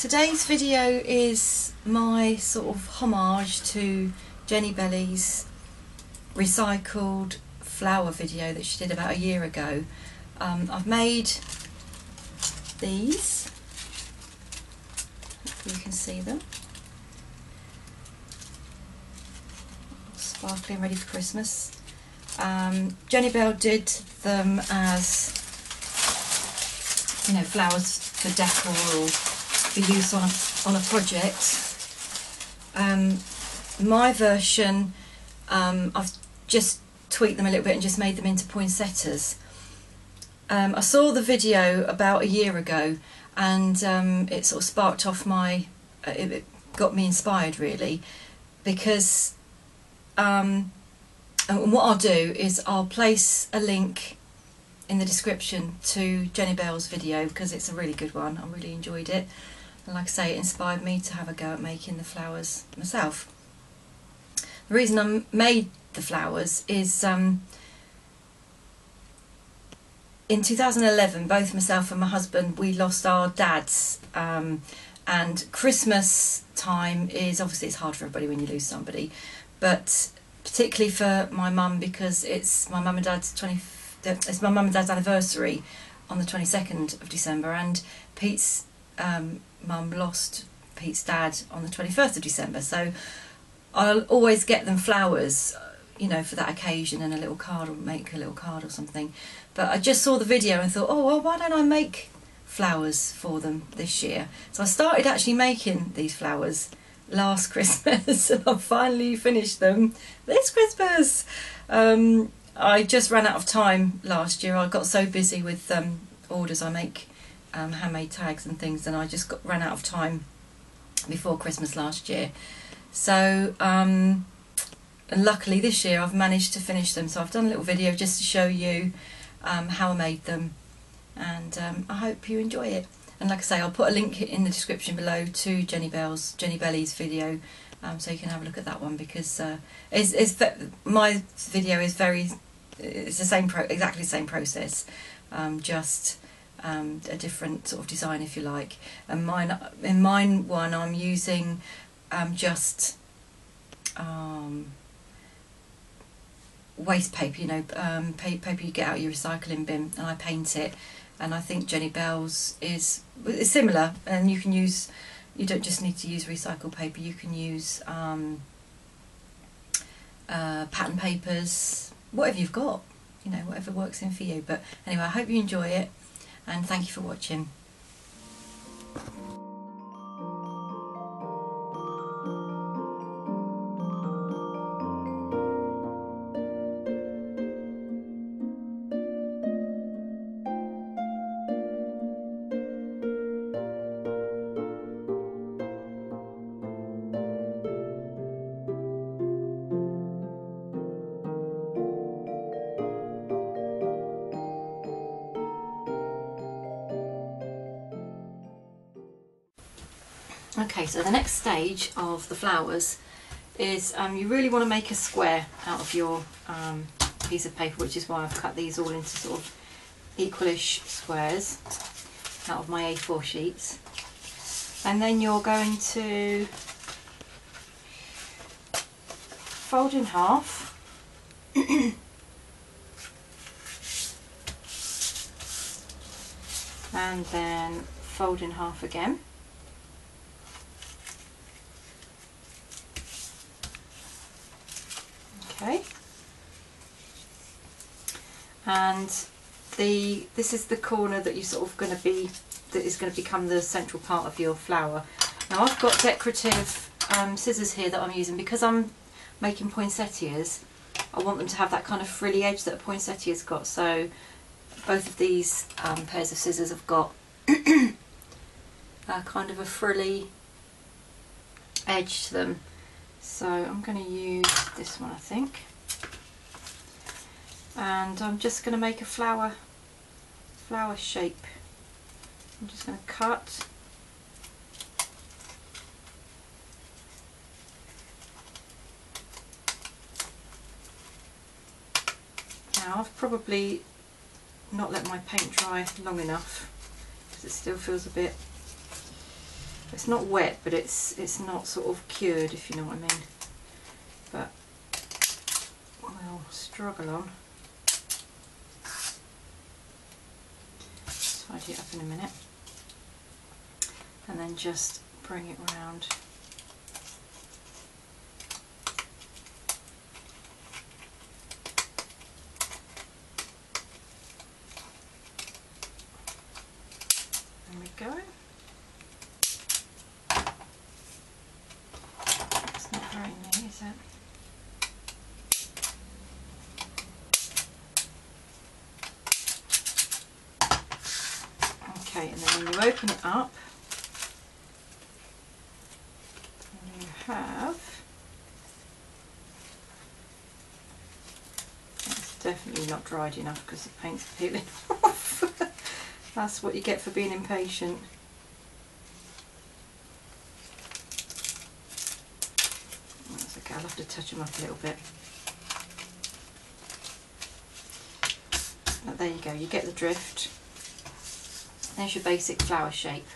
Today's video is my sort of homage to Jenny Belly's recycled flower video that she did about a year ago. I've made these, hopefully you can see them, sparkling, ready for Christmas. Jenny Bell did them as, you know, flowers for decor or for use on a project. My version, I've just tweaked them a little bit and just made them into poinsettias. I saw the video about a year ago and it sort of sparked off my, it got me inspired really, because and what I'll do is I'll place a link in the description to Jenny Bell's video because it's a really good one. I really enjoyed it, and like I say, it inspired me to have a go at making the flowers myself. The reason I made the flowers is in 2011 both myself and my husband, we lost our dads, and Christmas time is obviously, it's hard for everybody when you lose somebody, but particularly for my mum because it's my mum and dad's anniversary on the 22nd of December, and Pete's mum lost Pete's dad on the 21st of December, so I'll always get them flowers, you know, for that occasion, and a little card, or make a little card or something. But I just saw the video and thought, oh well, why don't I make flowers for them this year? So I started actually making these flowers last Christmas and I've finally finished them this Christmas. I just ran out of time last year. I got so busy with orders. I make handmade tags and things, and I just ran out of time before Christmas last year. So and luckily this year I've managed to finish them, so I've done a little video just to show you how I made them, and I hope you enjoy it. And like I say, I'll put a link in the description below to Jenny Belly's video, so you can have a look at that one, because my video is it's the same exactly the same process, just a different sort of design, if you like. And in mine one I'm using just waste paper, you know, paper you get out of your recycling bin, and I paint it. And I think Jenny Bell's is similar, and you can use, you don't just need to use recycled paper, you can use pattern papers, whatever you've got, you know, whatever works in for you. But anyway, I hope you enjoy it, and thank you for watching. Okay, so the next stage of the flowers is you really want to make a square out of your piece of paper, which is why I've cut these all into sort of equalish squares out of my A4 sheets. And then you're going to fold in half and then fold in half again. Okay, and this is the corner that you sort of that is going to become the central part of your flower. Now I've got decorative scissors here that I'm using because I'm making poinsettias. I want them to have that kind of frilly edge that a poinsettia's got, so both of these pairs of scissors have got kind of a frilly edge to them. So I'm going to use this one, I think, and I'm just going to make a flower shape. I'm just going to cut, now I've probably not let my paint dry long enough because it still feels a bit It's not wet, but it's not sort of cured, if you know what I mean. But we'll struggle on. Tidy it up in a minute, and then just bring it round. There we go. It's not very neat, is it? Okay, and then when you open it up, you have, it's definitely not dried enough because the paint's peeling off. That's what you get for being impatient. That's okay, I'll have to touch them up a little bit. But there you go, you get the drift. There's your basic flower shape.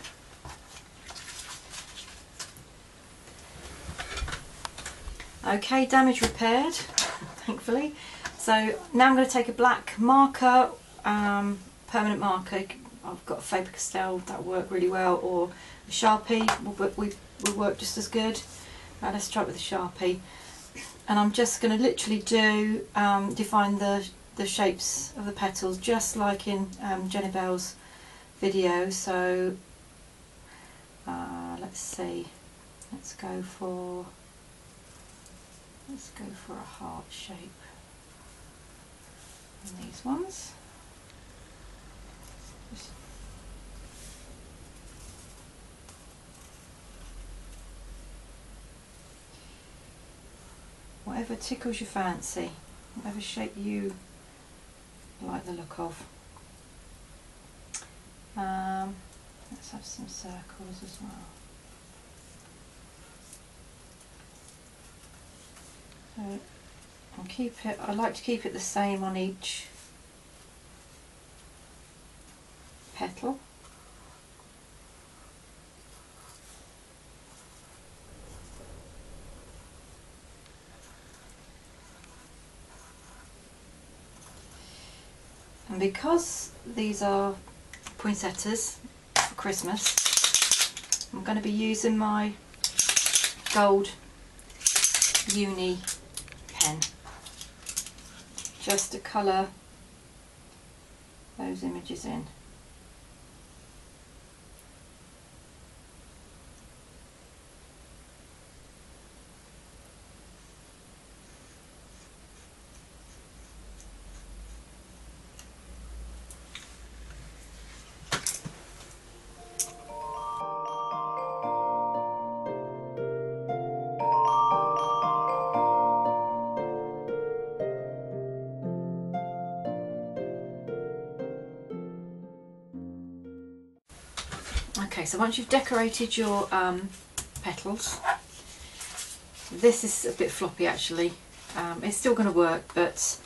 Okay, damage repaired, thankfully. So now I'm going to take a black marker, permanent marker. I've got a Faber-Castell, that'll work really well, or a Sharpie will work just as good. Let's start with a Sharpie. And I'm just going to literally define the shapes of the petals, just like in Jenny Bell's video. So let's see, let's go for a heart shape in these ones. Whatever tickles your fancy, whatever shape you like the look of. Let's have some circles as well. So I'll keep it, I like to keep it the same on each petal. And because these are poinsettias for Christmas, I'm going to be using my gold uni pen just to colour those images in. Okay, so once you've decorated your petals, this is a bit floppy actually. It's still going to work, but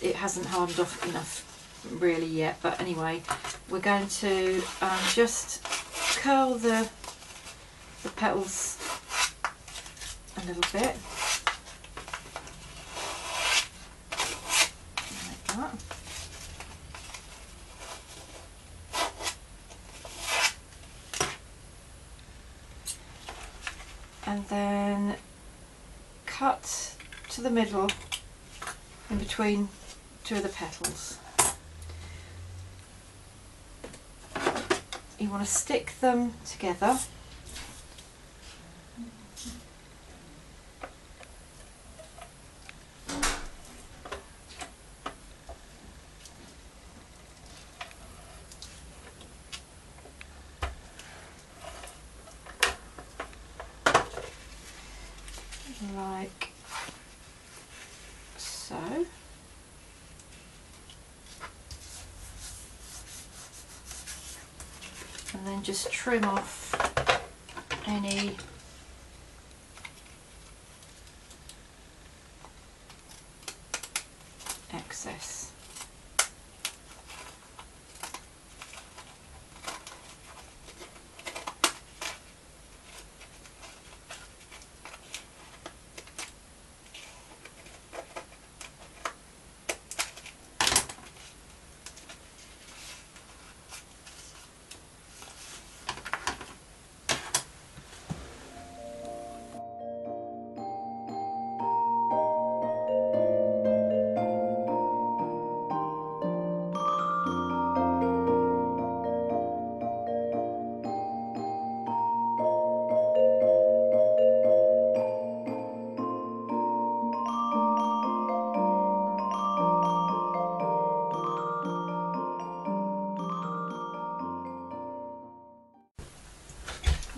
it hasn't hardened off enough really yet. But anyway, we're going to just curl the petals a little bit, like that. And then cut to the middle in between two of the petals. You want to stick them together . Like so. And then just trim off any excess.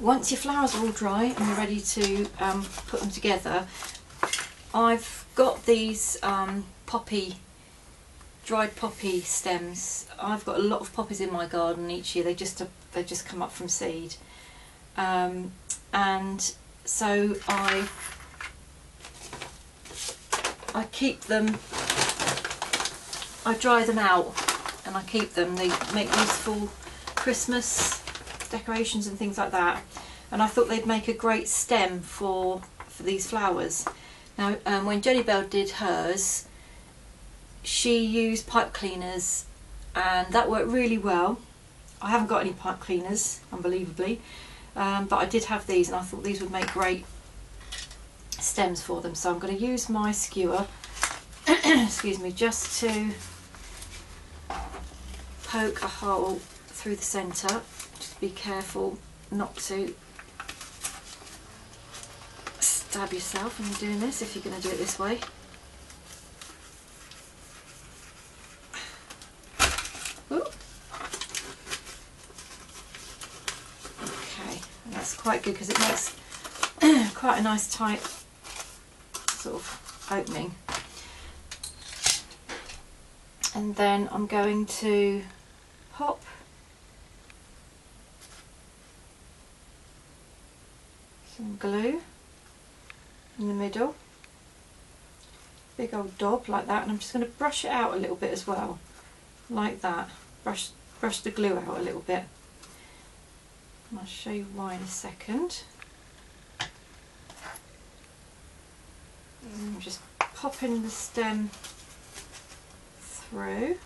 once your flowers are all dry and you're ready to put them together, I've got these dried poppy stems. I've got a lot of poppies in my garden each year. They just come up from seed, and so I keep them. I dry them out and I keep them. They make useful Christmas decorations and things like that. And I thought they'd make a great stem for these flowers. Now, when Jenny Bell did hers, she used pipe cleaners, and that worked really well. I haven't got any pipe cleaners, unbelievably, but I did have these, and I thought these would make great stems for them. So I'm going to use my skewer, excuse me, just to poke a hole through the centre. Just be careful not to stab yourself when you're doing this, if you're going to do it this way. Ooh. Okay, and that's quite good because it makes quite a nice tight sort of opening. And then I'm going to pop some glue in the middle, big old daub like that, and I'm just going to brush it out a little bit as well, like that. Brush the glue out a little bit. And I'll show you why in a second. And I'm just popping the stem through.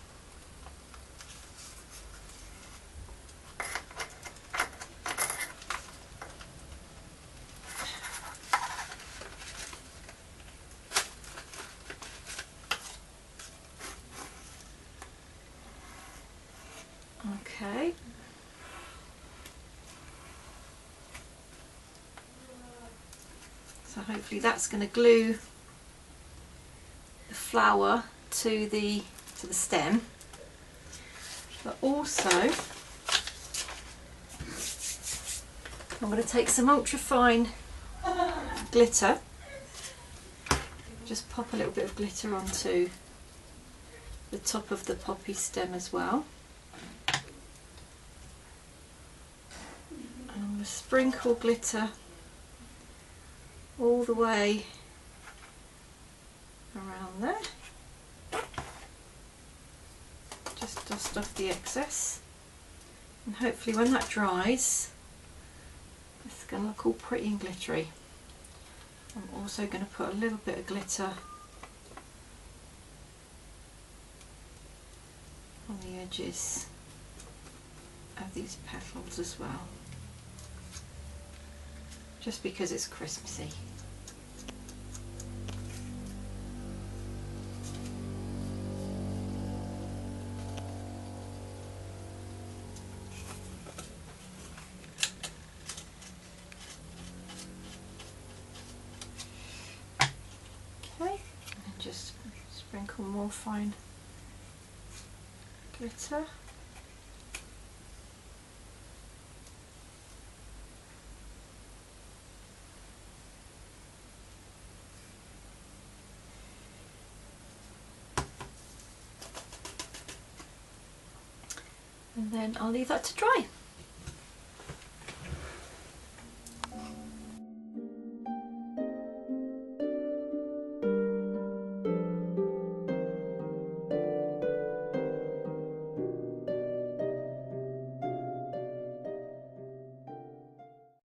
Okay. So hopefully that's going to glue the flower to the stem. But also I'm going to take some ultra fine glitter. Just pop a little bit of glitter onto the top of the poppy stem as well. And I'm going to sprinkle glitter all the way around there. Just dust off the excess, and hopefully when that dries it's going to look all pretty and glittery. I'm also going to put a little bit of glitter on the edges of these petals as well, just because it's Christmassy. Just sprinkle more fine glitter. And then I'll leave that to dry.